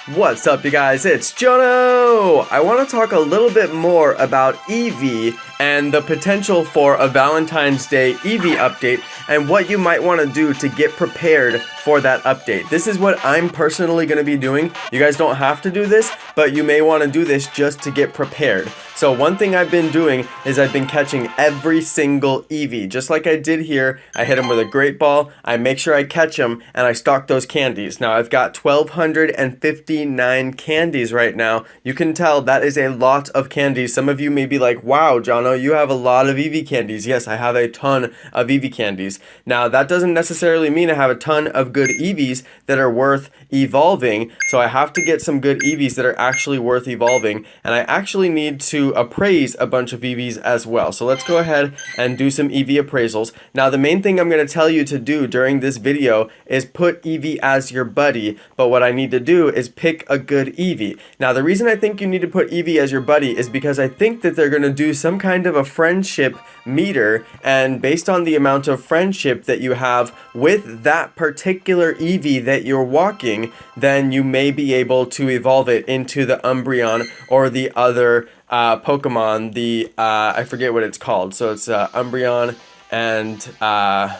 What's up, you guys? It's Jonno! I want to talk a little bit more about Eevee and the potential for a Valentine's Day Eevee update and what you might want to do to get prepared for that update. This is what I'm personally going to be doing. You guys don't have to do this, but you may want to do this just to get prepared. So one thing I've been doing is I've been catching every single Eevee. Just like I did here, I hit them with a great ball, I make sure I catch them, and I stock those candies. Now I've got 1,259 candies right now. You can tell that is a lot of candies. Some of you may be like, wow, Jonno, you have a lot of Eevee candies. Yes, I have a ton of Eevee candies. Now that doesn't necessarily mean I have a ton of good Eevees that are worth evolving. So I have to get some good Eevees that are actually worth evolving. And I actually need to appraise a bunch of Eevees as well. So let's go ahead and do some Eevee appraisals. Now the main thing I'm going to tell you to do during this video is put Eevee as your buddy, but what I need to do is pick a good Eevee. Now the reason I think you need to put Eevee as your buddy is because I think that they're going to do some kind of a friendship meter, and based on the amount of friendship that you have with that particular Eevee that you're walking, then you may be able to evolve it into the Umbreon or the other Pokemon, the I forget what it's called. So it's Umbreon and I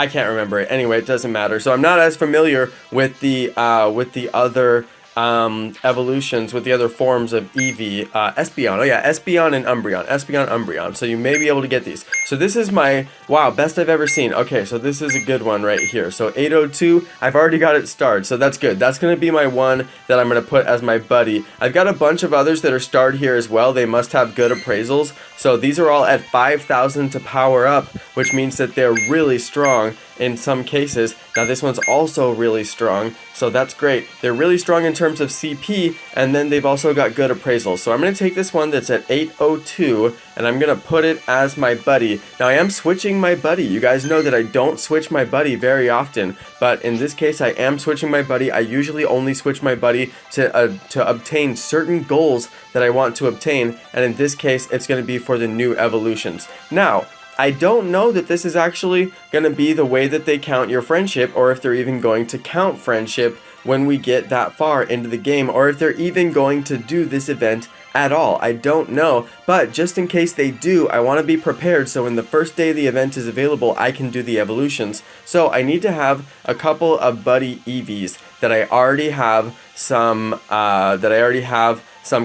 can't remember it. Anyway, it doesn't matter. So I'm not as familiar with the other evolutions, with the other forms of Eevee. Espeon. Oh yeah, Espeon and Umbreon. Espeon, Umbreon. So you may be able to get these. So this is my, wow, best I've ever seen. Okay, so this is a good one right here. So 802, I've already got it starred, so that's good. That's going to be my one that I'm going to put as my buddy. I've got a bunch of others that are starred here as well. They must have good appraisals. So these are all at 5,000 to power up, which means that they're really strong in some cases. Now this one's also really strong, so that's great. They're really strong in terms of CP, and then they've also got good appraisals. So I'm going to take this one that's at 802, and I'm going to put it as my buddy. Now I am switching my buddy. You guys know that I don't switch my buddy very often, but in this case I am switching my buddy. I usually only switch my buddy to obtain certain goals that I want to obtain, and in this case it's going to be for the new evolutions. Now, I don't know that this is actually going to be the way that they count your friendship, or if they're even going to count friendship when we get that far into the game, or if they're even going to do this event at all. I don't know, but just in case they do, I want to be prepared so when the first day the event is available, I can do the evolutions. So I need to have a couple of buddy Eevees that I already have some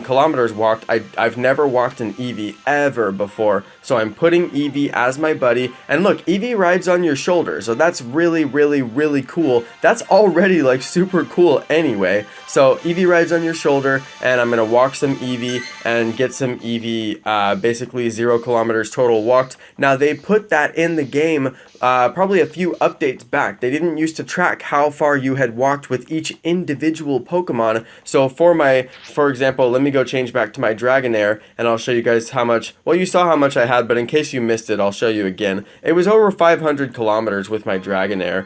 kilometers walked. I've never walked an Eevee ever before, so I'm putting Eevee as my buddy. And look, Eevee rides on your shoulder, so that's really, really, really cool. That's already like super cool anyway. So Eevee rides on your shoulder, and I'm gonna walk some Eevee and get some Eevee, basically 0 kilometers total walked. Now they put that in the game probably a few updates back. They didn't used to track how far you had walked with each individual Pokemon. So for example, let me go change back to my Dragonair, and I'll show you guys how much, well, you saw how much I had, but in case you missed it, I'll show you again. It was over 500 kilometers with my Dragonair.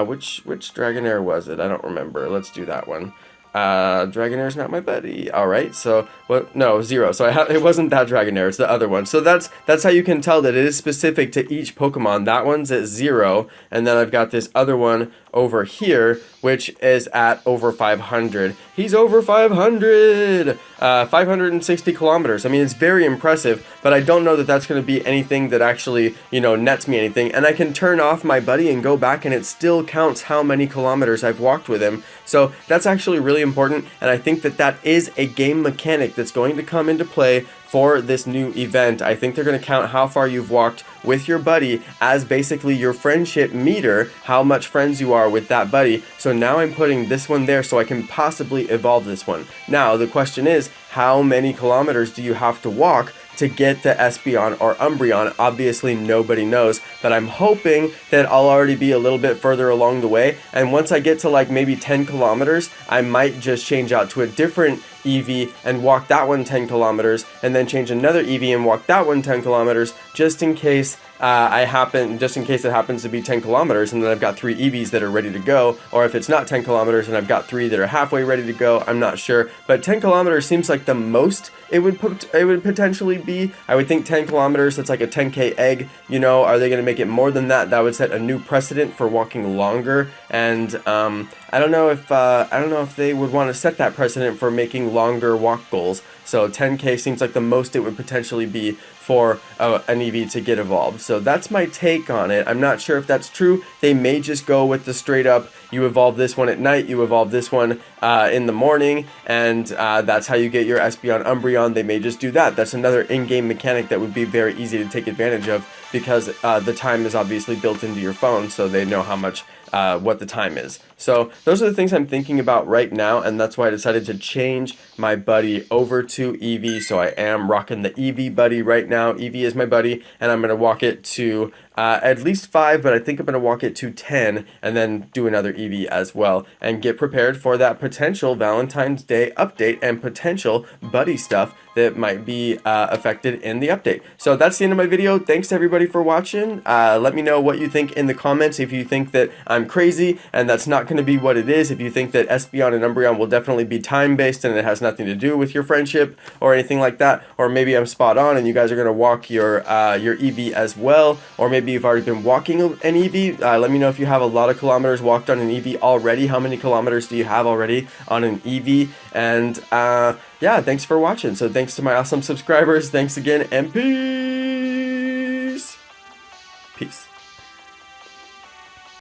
Which Dragonair was it? I don't remember. Let's do that one. Dragonair's not my buddy. Alright, so, what? No, 0. So it wasn't that Dragonair, it's the other one. So that's how you can tell that it is specific to each Pokemon. That one's at 0, and then I've got this other one over here, which is at over 500. He's over 500! 560 kilometers. I mean, it's very impressive, but I don't know that that's going to be anything that actually, you know, nets me anything. And I can turn off my buddy and go back, and it still counts how many kilometers I've walked with him. So that's actually really important, and I think that that is a game mechanic that's going to come into play for this new event. I think they're going to count how far you've walked with your buddy as basically your friendship meter, how much friends you are with that buddy. So now I'm putting this one there so I can possibly evolve this one. Now the question is, how many kilometers do you have to walk to get the Espeon or Umbreon? Obviously nobody knows, but I'm hoping that I'll already be a little bit further along the way, and once I get to like maybe 10 kilometers, I might just change out to a different Eevee and walk that one 10 kilometers, and then change another Eevee and walk that one 10 kilometers, just in case I happen, just in case it happens to be 10 kilometers, and then I've got 3 Eevees that are ready to go, or if it's not 10 kilometers and I've got 3 that are halfway ready to go, I'm not sure. But 10 kilometers seems like the most it would potentially be. I would think 10 kilometers, that's like a 10K egg. You know, are they going to make it more than that? That would set a new precedent for walking longer. And I don't know if they would want to set that precedent for making longer walk goals. So 10K seems like the most it would potentially be for an Eevee to get evolved. So that's my take on it. I'm not sure if that's true. They may just go with the straight up, you evolve this one at night, you evolve this one in the morning, and that's how you get your Espeon Umbreon. They may just do that. That's another in-game mechanic that would be very easy to take advantage of, because the time is obviously built into your phone, so they know how much what the time is. So those are the things I'm thinking about right now, and that's why I decided to change my buddy over to Eevee. So I am rocking the Eevee buddy right now. Eevee is my buddy, and I'm going to walk it to at least 5, but I think I'm going to walk it to 10, and then do another Eevee as well, and get prepared for that potential Valentine's Day update and potential buddy stuff that might be affected in the update. So that's the end of my video. Thanks to everybody for watching. Let me know what you think in the comments. If you think that I'm crazy and that's not going to be what it is, if you think that Espeon and Umbreon will definitely be time-based and it has nothing to do with your friendship or anything like that, or maybe I'm spot on and you guys are going to walk your Eevee as well, or maybe you've already been walking an Eevee. Let me know if you have a lot of kilometers walked on an Eevee already. How many kilometers do you have already on an Eevee? And yeah, thanks for watching. So thanks to my awesome subscribers. Thanks again, and peace. Peace.